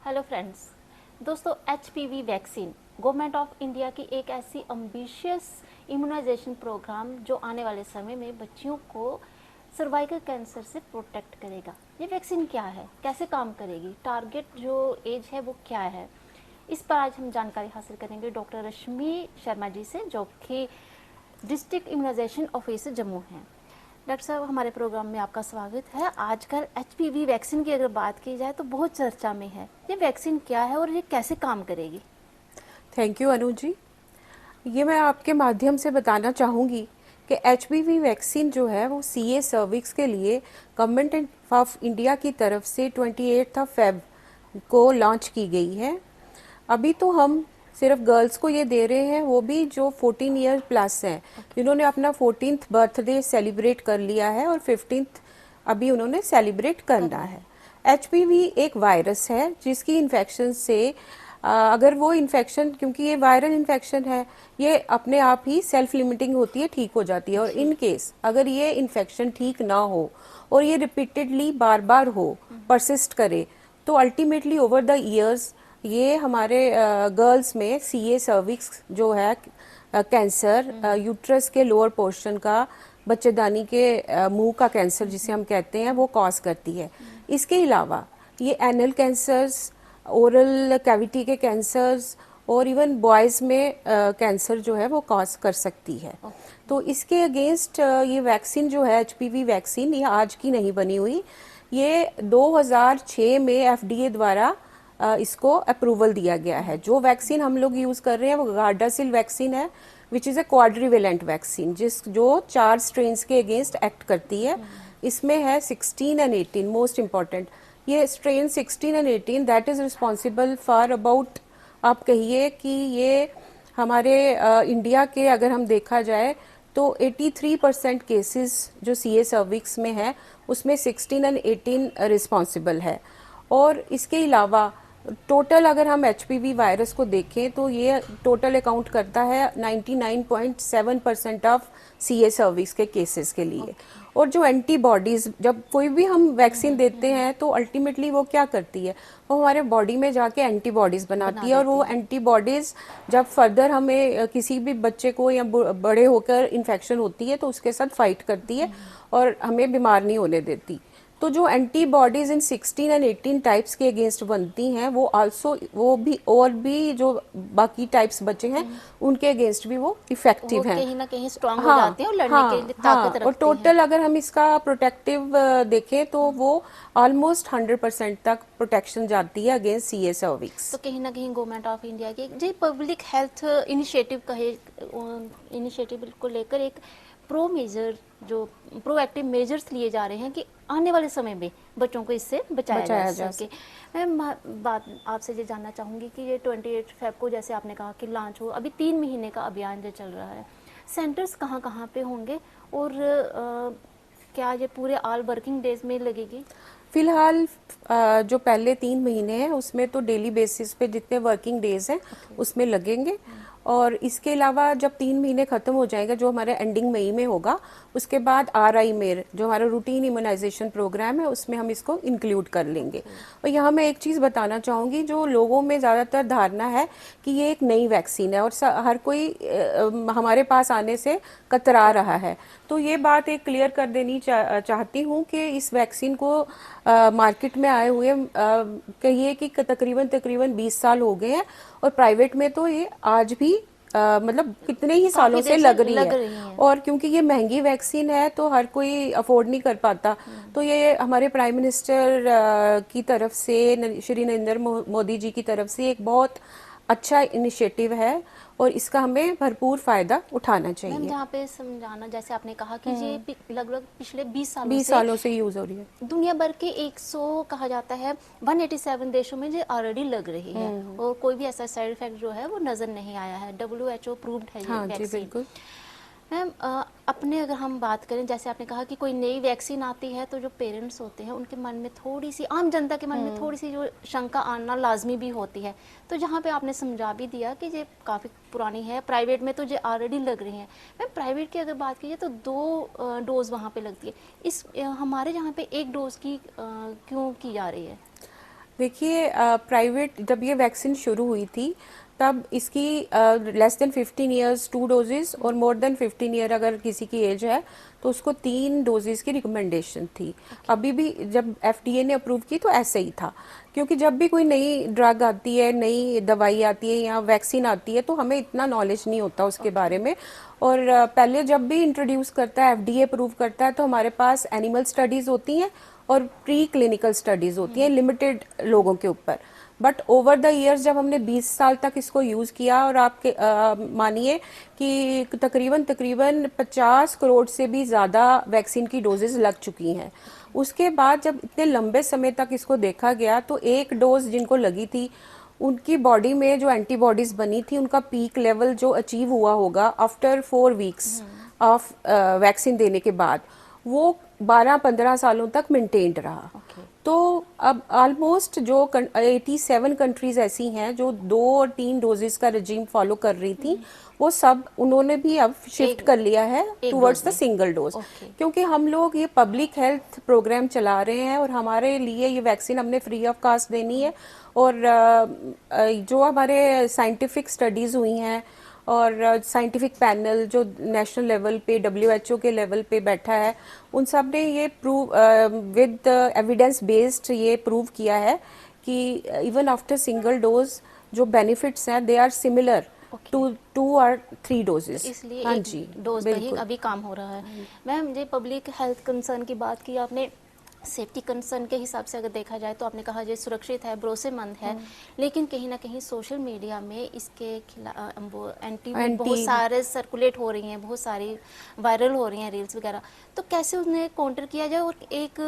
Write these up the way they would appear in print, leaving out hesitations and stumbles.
Hello friends. दोस्तों, HPV vaccine government of India की एक ऐसी एम्बिशियस इम्यूनाइजेशन प्रोग्राम जो आने वाले समय में बच्चियों को सर्वाइकल कैंसर से प्रोटेक्ट करेगा। ये वैक्सीन क्या है, कैसे काम करेगी, टारगेट जो एज है वो क्या है, इस पर आज हम जानकारी हासिल करेंगे डॉक्टर रश्मि शर्मा जी से, जो कि डिस्ट्रिक्ट इम्यूनाइजेशन ऑफिसर जम्मू हैं। डॉक्टर साहब, हमारे प्रोग्राम में आपका स्वागत है। आजकल एचपीवी वैक्सीन की अगर बात की जाए तो बहुत चर्चा में है। ये वैक्सीन क्या है और ये कैसे काम करेगी? Thank you Anu ji. ये मैं आपके माध्यम से बताना चाहूँगी कि एचपीवी वैक्सीन जो है वो सीए सर्विक्स के लिए गवर्नमेंट ऑफ इंडिया की तरफ से 28 फेब को लॉन्च की गई है। अभी तो हम सिर्फ गर्ल्स को ये दे रहे हैं, वो भी जो 14 ईयर प्लस हैं, जिन्होंने अपना 14th बर्थडे सेलिब्रेट कर लिया है और 15th अभी उन्होंने सेलिब्रेट करना है। एचपीवी एक वायरस है जिसकी इन्फेक्शन से अगर वो इन्फेक्शन, क्योंकि ये वायरल इन्फेक्शन है, ये अपने आप ही सेल्फ लिमिटिंग होती है, ठीक हो जाती है। और इन केस अगर ये इन्फेक्शन ठीक ना हो और ये रिपीटेडली बार बार हो, परसिस्ट करे, तो अल्टीमेटली ओवर द ईयर्स ये हमारे गर्ल्स में सीए सर्विक्स जो है कैंसर, यूट्रस के लोअर पोर्शन का, बच्चेदानी के मुंह का कैंसर जिसे हम कहते हैं, वो कॉज करती है। इसके अलावा ये एनल कैंसर्स, ओरल कैविटी के कैंसर्स और इवन बॉयज़ में कैंसर जो है वो कॉज कर सकती है। तो इसके अगेंस्ट ये वैक्सीन जो है एचपीवी वैक्सीन, ये आज की नहीं बनी हुई। ये 2006 में एफडीए द्वारा इसको अप्रूवल दिया गया है। जो वैक्सीन हम लोग यूज़ कर रहे हैं वो गार्डासिल वैक्सीन है, which is a quadrivalent vaccine, जो 4 स्ट्रेन्स के अगेंस्ट एक्ट करती है। इसमें है 16 एंड 18 मोस्ट इम्पॉर्टेंट। ये strain 16 and 18 that is responsible for about, आप कहिए कि ये हमारे इंडिया के अगर हम देखा जाए तो 83% केसेस जो सीए सर्विक्स में है उसमें 16 एंड 18 रिस्पॉन्सिबल है। और इसके अलावा टोटल अगर हम एचपीवी वायरस को देखें तो ये टोटल अकाउंट करता है 99.7% ऑफ सीए सर्विक्स के केसेस के लिए। और जो एंटीबॉडीज, जब कोई भी हम वैक्सीन देते हैं तो अल्टीमेटली वो क्या करती है, वो हमारे बॉडी में जाके एंटीबॉडीज बनाती है। और वो एंटीबॉडीज जब फर्दर हमें किसी भी बच्चे को या बड़े होकर इन्फेक्शन होती है तो उसके साथ फाइट करती है और हमें बीमार नहीं होने देती। तो जो एंटीबॉडीज इन 16 एंड 18 टाइप्स के अगेंस्ट बनती हैं, वो आल्सो वो भी और भी जो बाकी टाइप्स बचे हैं उनके अगेंस्ट भी वो इफेक्टिव हैं, कहीं ना कहीं स्ट्रांग हो जाते हैं और लड़ने के लिए ताकत रखते और हैं। टोटल अगर हम इसका प्रोटेक्टिव देखें तो वो ऑलमोस्ट 100% तक प्रोटेक्शन जाती है अगेंस्ट सीए सर्विक्स। तो कहीं ना कहीं गवर्नमेंट ऑफ इंडिया की जो पब्लिक हेल्थ इनिशिएटिव कहे, इनिशिएटिव को लेकर एक जो प्रोएक्टिव मेजर्स लिए जा रहे हैं कि आने वाले समय में बच्चों को इससे बचाया जा सके। मैं बात आपसे ये जानना चाहूँगी कि ये 28 फेब को जैसे आपने कहा कि लॉन्च हो, अभी 3 महीने का अभियान जो चल रहा है, सेंटर्स कहाँ कहाँ पे होंगे और क्या ये पूरे ऑल वर्किंग डेज में लगेगी? फिलहाल जो पहले 3 महीने हैं उसमें तो डेली बेसिस पे जितने वर्किंग डेज हैं उसमें लगेंगे। और इसके अलावा जब 3 महीने खत्म हो जाएगा, जो हमारे एंडिंग मई में होगा, उसके बाद RI मेर जो हमारा रूटीन इम्यूनाइजेशन प्रोग्राम है उसमें हम इसको इंक्लूड कर लेंगे। और यहाँ मैं एक चीज़ बताना चाहूँगी, जो लोगों में ज़्यादातर धारणा है कि ये एक नई वैक्सीन है और हर कोई हमारे पास आने से कतरा रहा है, तो ये बात एक क्लियर कर देनी चाहती हूँ कि इस वैक्सीन को मार्केट में आए हुए कहिए कि तकरीबन 20 साल हो गए हैं। और प्राइवेट में तो ये आज भी मतलब कितने ही सालों से लग रही है। और क्योंकि ये महंगी वैक्सीन है तो हर कोई अफोर्ड नहीं कर पाता, तो ये हमारे प्राइम मिनिस्टर की तरफ से, श्री नरेंद्र मोदी जी की तरफ से एक बहुत अच्छा इनिशिएटिव है और इसका हमें भरपूर फायदा उठाना चाहिए। मैम, जहाँ पे समझाना, जैसे आपने कहा कि ये लगभग पिछले 20 सालों से यूज हो रही है। दुनिया भर के 100 कहा जाता है 187 देशों में ये ऑलरेडी लग रही है और कोई भी ऐसा साइड इफेक्ट जो है वो नजर नहीं आया है। WHO अप्रूव्ड है ये वैक्सीन। मैम, अपने अगर हम बात करें, जैसे आपने कहा कि कोई नई वैक्सीन आती है तो जो पेरेंट्स होते हैं उनके मन में थोड़ी सी, आम जनता के मन में थोड़ी सी जो शंका आना लाजमी भी होती है। तो जहाँ पे आपने समझा भी दिया कि ये काफ़ी पुरानी है, प्राइवेट में तो ये ऑलरेडी लग रही हैं। मैम, प्राइवेट की अगर बात कीजिए तो 2 डोज वहाँ पे लगती है। हमारे यहाँ पे 1 डोज की क्यों की जा रही है? देखिए प्राइवेट जब ये वैक्सीन शुरू हुई थी तब इसकी लेस देन 15 इयर्स 2 डोजेस और मोर देन 15 ईयर अगर किसी की एज है तो उसको 3 डोजेस की रिकमेंडेशन थी। अभी भी जब एफडीए ने अप्रूव की तो ऐसे ही था, क्योंकि जब भी कोई नई ड्रग आती है, नई दवाई आती है या वैक्सीन आती है तो हमें इतना नॉलेज नहीं होता उसके बारे में। और पहले जब भी इंट्रोड्यूस करता है, एफडीए अप्रूव करता है, तो हमारे पास एनिमल स्टडीज होती हैं और प्री क्लिनिकल स्टडीज होती हैं लिमिटेड लोगों के ऊपर। बट ओवर द ईयर्स जब हमने 20 साल तक इसको यूज किया और आपके मानिए कि तकरीबन तकरीबन 50 करोड़ से भी ज्यादा वैक्सीन की डोजेस लग चुकी हैं। उसके बाद जब इतने लंबे समय तक इसको देखा गया तो एक डोज जिनको लगी थी उनकी बॉडी में जो एंटीबॉडीज बनी थी उनका पीक लेवल जो अचीव हुआ होगा आफ्टर 4 वीक्स ऑफ वैक्सीन देने के बाद, वो 12-15 सालों तक मेंटेन्ड रहा। तो अब ऑलमोस्ट जो 87 कंट्रीज ऐसी हैं जो 2 और 3 डोजेस का रजीम फॉलो कर रही थी, वो सब उन्होंने भी अब शिफ्ट कर लिया है टुवर्ड्स द सिंगल डोज। क्योंकि हम लोग ये पब्लिक हेल्थ प्रोग्राम चला रहे हैं और हमारे लिए ये वैक्सीन हमने फ्री ऑफ कास्ट देनी है। और जो हमारे साइंटिफिक स्टडीज हुई हैं और साइंटिफिक पैनल जो नेशनल लेवल पे डब्ल्यूएचओ के लेवल पे बैठा है, उन सब ने ये प्रूव विद एविडेंस बेस्ड ये प्रूव किया है कि इवन आफ्टर सिंगल डोज जो बेनिफिट्स हैं दे आर सिमिलर टू 2 और 3 डोजेस। इसलिए हाँ एक जी, डोज का ही अभी काम हो रहा है। मैम, ये पब्लिक हेल्थ कंसर्न की बात की आपने, सेफ्टी कंसर्न के हिसाब से अगर देखा जाए तो आपने कहा ये सुरक्षित है, भरोसेमंद है, लेकिन कहीं ना कहीं सोशल मीडिया में इसके खिलाफ एंटी बहुत सारे सर्कुलेट हो रही हैं, बहुत सारी वायरल हो रही हैं रील्स वगैरह। तो कैसे उन्हें काउंटर किया जाए और एक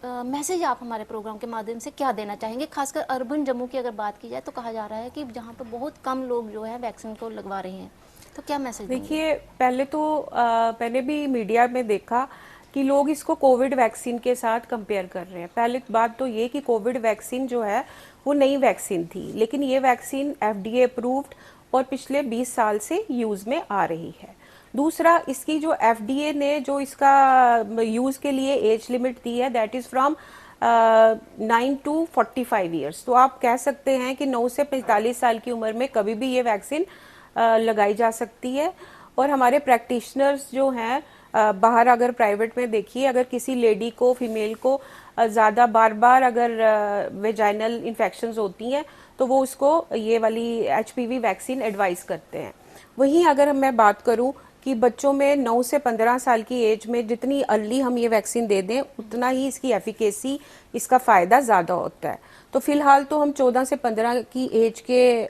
मैसेज आप हमारे प्रोग्राम के माध्यम से क्या देना चाहेंगे? खासकर अर्बन जम्मू की अगर बात की जाए तो कहा जा रहा है कि जहाँ पर बहुत कम लोग जो है वैक्सीन को लगवा रहे हैं, तो क्या मैसेज देंगे? देखिए, पहले तो मैंने भी मीडिया में देखा कि लोग इसको कोविड वैक्सीन के साथ कंपेयर कर रहे हैं। पहले बात तो ये कि कोविड वैक्सीन जो है वो नई वैक्सीन थी, लेकिन ये वैक्सीन एफडीए अप्रूव्ड और पिछले 20 साल से यूज में आ रही है। दूसरा, इसकी जो एफडीए ने जो इसका यूज के लिए एज लिमिट दी है that is from 9 to 45 years. तो आप कह सकते हैं कि 9 से 45 साल की उम्र में कभी भी ये वैक्सीन लगाई जा सकती है। और हमारे प्रैक्टिशनर्स जो हैं बाहर अगर प्राइवेट में देखिए, अगर किसी लेडी को, फीमेल को ज़्यादा बार बार अगर वेजाइनल इन्फेक्शंस होती हैं तो वो उसको ये वाली एचपीवी वैक्सीन एडवाइस करते हैं। वहीं अगर मैं बात करूं कि बच्चों में 9 से 15 साल की एज में जितनी अर्ली हम ये वैक्सीन दे दें उतना ही इसकी एफिकेसी, इसका फ़ायदा ज़्यादा होता है। तो फिलहाल तो हम 14 से 15 की एज के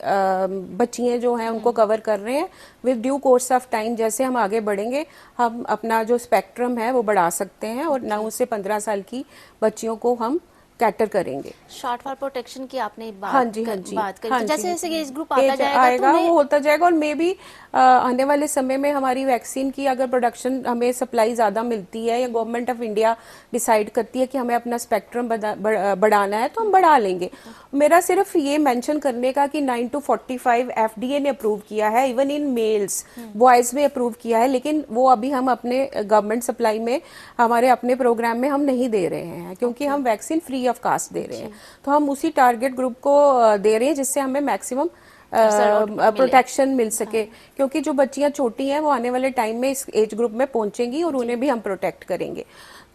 बच्चियाँ जो हैं उनको कवर कर रहे हैं। With due course of time जैसे हम आगे बढ़ेंगे हम अपना जो स्पेक्ट्रम है वो बढ़ा सकते हैं और 9 से 15 साल की बच्चियों को हम कैटर करेंगे। शॉर्ट फॉर प्रोटेक्शन की आपने बात हाँ जी, हाँ जी, बात करी। हाँ तो जी, जैसे जैसे एज ग्रुप एज आता जाएगा आएगा तो वो होता जाएगा। और मे भी आने वाले समय में हमारी वैक्सीन की अगर प्रोडक्शन हमें सप्लाई ज़्यादा मिलती है या गवर्नमेंट ऑफ इंडिया डिसाइड करती है कि हमें अपना स्पेक्ट्रम बढ़ाना है तो हम बढ़ा लेंगे। मेरा सिर्फ ये मेंशन करने का कि 9 to 45 एफडीए ने अप्रूव किया है, इवन इन मेल्स, बॉयज़ में अप्रूव किया है, लेकिन वो अभी हम अपने गवर्नमेंट सप्लाई में, हमारे अपने प्रोग्राम में हम नहीं दे रहे हैं क्योंकि हम वैक्सीन फ्री ऑफ कास्ट दे रहे हैं। तो हम उसी टारगेट ग्रुप को दे रहे हैं जिससे हमें मैक्सिमम प्रोटेक्शन मिल सके। क्योंकि जो बच्चियां छोटी हैं वो आने वाले टाइम में इस एज ग्रुप में पहुंचेंगी और उन्हें भी हम प्रोटेक्ट करेंगे।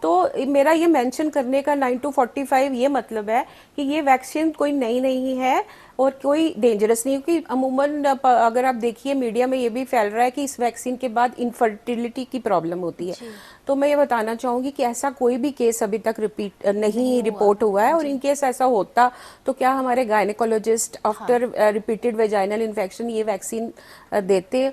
तो मेरा ये मेंशन करने का 9 to 45 ये मतलब है कि ये वैक्सीन कोई नई नहीं है और कोई डेंजरस नहीं, क्योंकि अमूमन अगर आप देखिए मीडिया में ये भी फैल रहा है कि इस वैक्सीन के बाद इनफर्टिलिटी की प्रॉब्लम होती है। तो मैं ये बताना चाहूंगी कि ऐसा कोई भी केस अभी तक नहीं रिपोर्ट हुआ है। और इन केस ऐसा होता तो क्या हमारे gynaecologist after repeated vaginal infection ये वैक्सीन देते?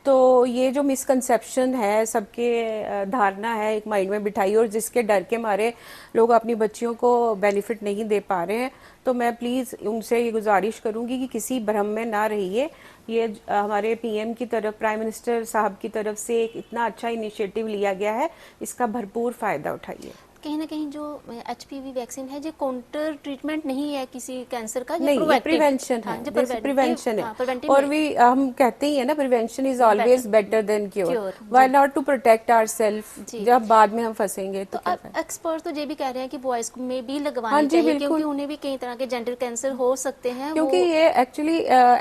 तो ये जो मिसकंसेप्शन है, सबके धारणा है एक माइंड में बिठाई और जिसके डर के मारे लोग अपनी बच्चियों को बेनिफिट नहीं दे पा रहे हैं, तो मैं प्लीज़ उनसे ये गुजारिश करूंगी कि किसी भ्रम में ना रहिए। ये हमारे पीएम की तरफ, प्राइम मिनिस्टर साहब की तरफ से एक इतना अच्छा इनिशिएटिव लिया गया है, इसका भरपूर फ़ायदा उठाइए। कहीं ना कहीं जो HPV वैक्सीन है ये काउंटर ट्रीटमेंट नहीं है किसी कैंसर का, नहीं, ये प्रिवेंशन हाँ, है, जैसे प्रिवेंशन है। प्रिवेंटिव और भी हम कहते ही है ना, prevention is always better than cure. Cure, why जी। नॉट टू प्रोटेक्ट आवरसेल्फ, जी। जब बाद में हम फंसेंगे तो तो क्या अब फायदा। एक्सपर्ट तो ये भी कह रहे हैं कि बॉयज में भी हाँ लगवानी जी, चाहिए क्योंकि बिल्कुल। उन्हें भी कई तरह के जेंडर कैंसर हो सकते हैं क्योंकि वो। ये actually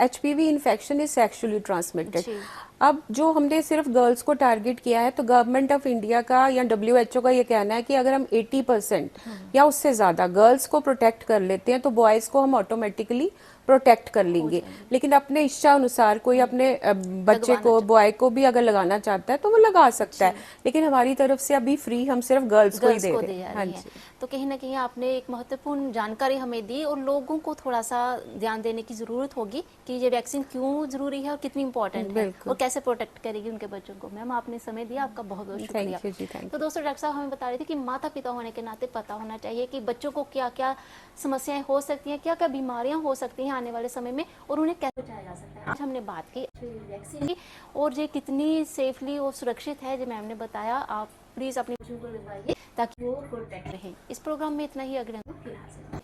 HPV infection is sexually transmitted. जी। अब जो हमने सिर्फ गर्ल्स को टारगेट किया है, तो गवर्नमेंट ऑफ इंडिया का या WHO का ये कहना है कि अगर हम 80% या उससे ज्यादा गर्ल्स को प्रोटेक्ट कर लेते हैं तो बॉयज को हम ऑटोमेटिकली प्रोटेक्ट कर हो लेंगे। जाएंगे। लेकिन अपने इच्छा अनुसार कोई अपने बच्चे लगवाना को, चाहिए। बॉय को भी अगर लगाना चाहता है तो वो लगा सकता है, जी। लेकिन हमारी तरफ से अभी फ्री हम सिर्फ गर्ल्स को ही गर्ल्स दे को रहे दे हैं। हाँ रही हैं। जी, तो कहीं ना कहीं आपने एक महत्वपूर्ण जानकारी हमें दी और लोगों को थोड़ा सा ध्यान देने की ज़रूरत होगी कि ये वैक्सीन क्यों ज़रूरी है और कितनी इंपॉर्टेंट है बिल्कुल। और कैसे प्रोटेक्ट करेगी उनके बच्चों को। मैम आपने समय दिया, आपका बहुत बहुत शुक्रिया। थैंक यू जी, थैंक तो दोस्तों डॉक्टर साहब हमें बता रहे थे कि माता पिता होने के नाते पता होना चाहिए कि बच्चों को क्या क्या समस्याएं हो सकती हैं, क्या क्या बीमारियां हो सकती हैं आने वाले समय में और उन्हें कैसे बचाया जा सकता है। आज हमने बात की वैक्सीन की और ये कितनी सेफली और सुरक्षित है, जो मैम ने बताया। आप प्लीज़ अपने बच्चों को लगवाइए ताकि वो प्रोटेक्ट रहें। इस प्रोग्राम में इतना ही, अगले फिर हाजिर।